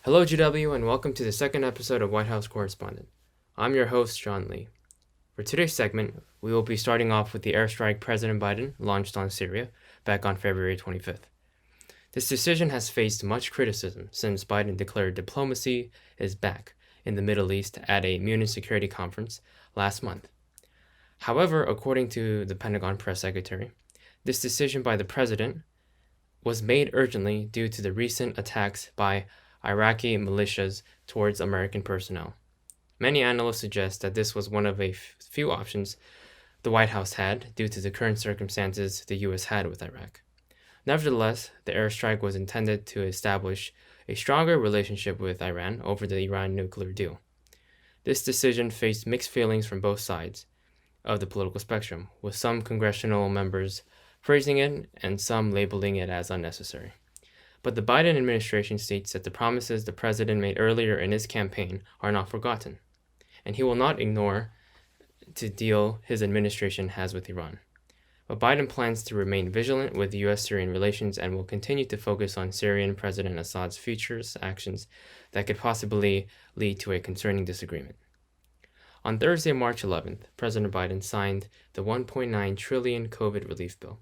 Hello, GW, and welcome to the second episode of White House Correspondent. I'm your host, John Lee. For today's segment, we will be starting off with the airstrike President Biden launched on Syria back on February 25th. This decision has faced much criticism since Biden declared diplomacy is back in the Middle East at a Munich Security Conference last month. However, according to the Pentagon press secretary, this decision by the president was made urgently due to the recent attacks by Iraqi militias towards American personnel. Many analysts suggest that this was one of a few options the White House had due to the current circumstances the U.S. had with Iraq. Nevertheless, the airstrike was intended to establish a stronger relationship with Iran over the Iran nuclear deal. This decision faced mixed feelings from both sides of the political spectrum, with some congressional members praising it and some labeling it as unnecessary. But the Biden administration states that the promises the president made earlier in his campaign are not forgotten, and he will not ignore the deal his administration has with Iran. But Biden plans to remain vigilant with U.S.-Syrian relations and will continue to focus on Syrian President Assad's future actions that could possibly lead to a concerning disagreement. On Thursday, March 11th, President Biden signed the $1.9 trillion COVID relief bill,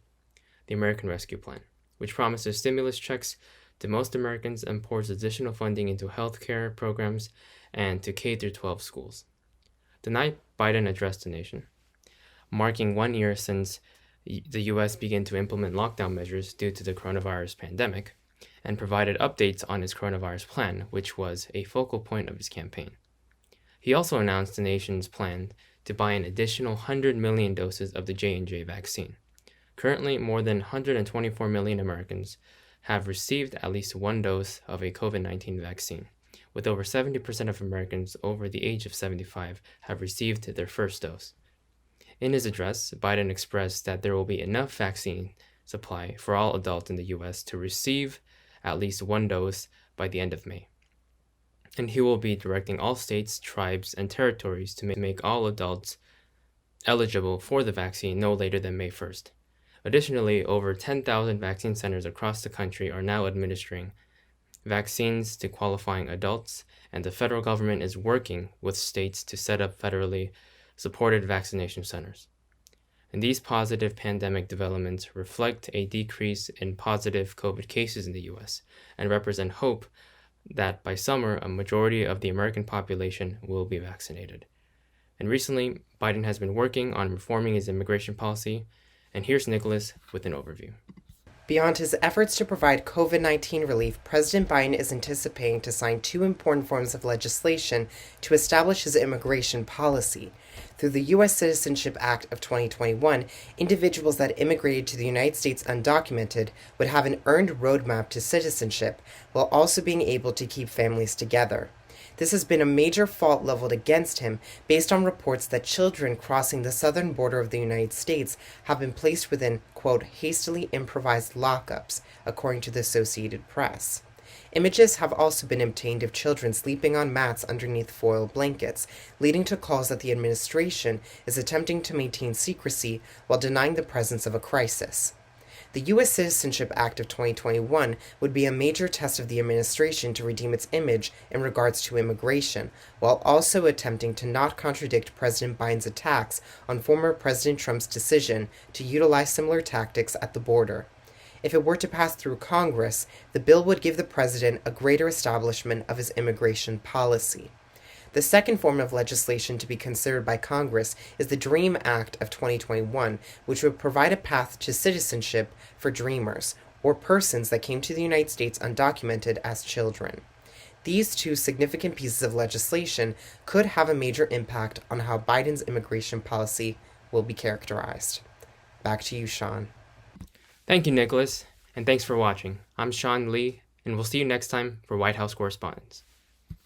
the American Rescue Plan, which promises stimulus checks to most Americans and pours additional funding into health care programs and to K-12 schools. The night Biden addressed the nation, marking 1 year since the U.S. began to implement lockdown measures due to the coronavirus pandemic, and provided updates on his coronavirus plan, which was a focal point of his campaign. He also announced the nation's plan to buy an additional 100 million doses of the J&J vaccine. Currently, more than 124 million Americans have received at least one dose of a COVID-19 vaccine, with over 70% of Americans over the age of 75 have received their first dose. In his address, Biden expressed that there will be enough vaccine supply for all adults in the U.S. to receive at least one dose by the end of May. And he will be directing all states, tribes, and territories to make all adults eligible for the vaccine no later than May 1st. Additionally, over 10,000 vaccine centers across the country are now administering vaccines to qualifying adults, and the federal government is working with states to set up federally supported vaccination centers. And these positive pandemic developments reflect a decrease in positive COVID cases in the U.S. and represent hope that by summer, a majority of the American population will be vaccinated. And recently, Biden has been working on reforming his immigration policy. And here's Nicholas with an overview. Beyond his efforts to provide COVID-19 relief, President Biden is anticipating to sign two important forms of legislation to establish his immigration policy. Through the U.S. Citizenship Act of 2021, individuals that immigrated to the United States undocumented would have an earned roadmap to citizenship, while also being able to keep families together. This has been a major fault leveled against him based on reports that children crossing the southern border of the United States have been placed within, quote, hastily improvised lockups, according to the Associated Press. Images have also been obtained of children sleeping on mats underneath foil blankets, leading to calls that the administration is attempting to maintain secrecy while denying the presence of a crisis. The U.S. Citizenship Act of 2021 would be a major test of the administration to redeem its image in regards to immigration, while also attempting to not contradict President Biden's attacks on former President Trump's decision to utilize similar tactics at the border. If it were to pass through Congress, the bill would give the president a greater establishment of his immigration policy. The second form of legislation to be considered by Congress is the DREAM Act of 2021, which would provide a path to citizenship for dreamers, or persons that came to the United States undocumented as children. These two significant pieces of legislation could have a major impact on how Biden's immigration policy will be characterized. Back to you, Sean. Thank you, Nicholas, and thanks for watching. I'm Sean Lee, and we'll see you next time for White House Correspondents.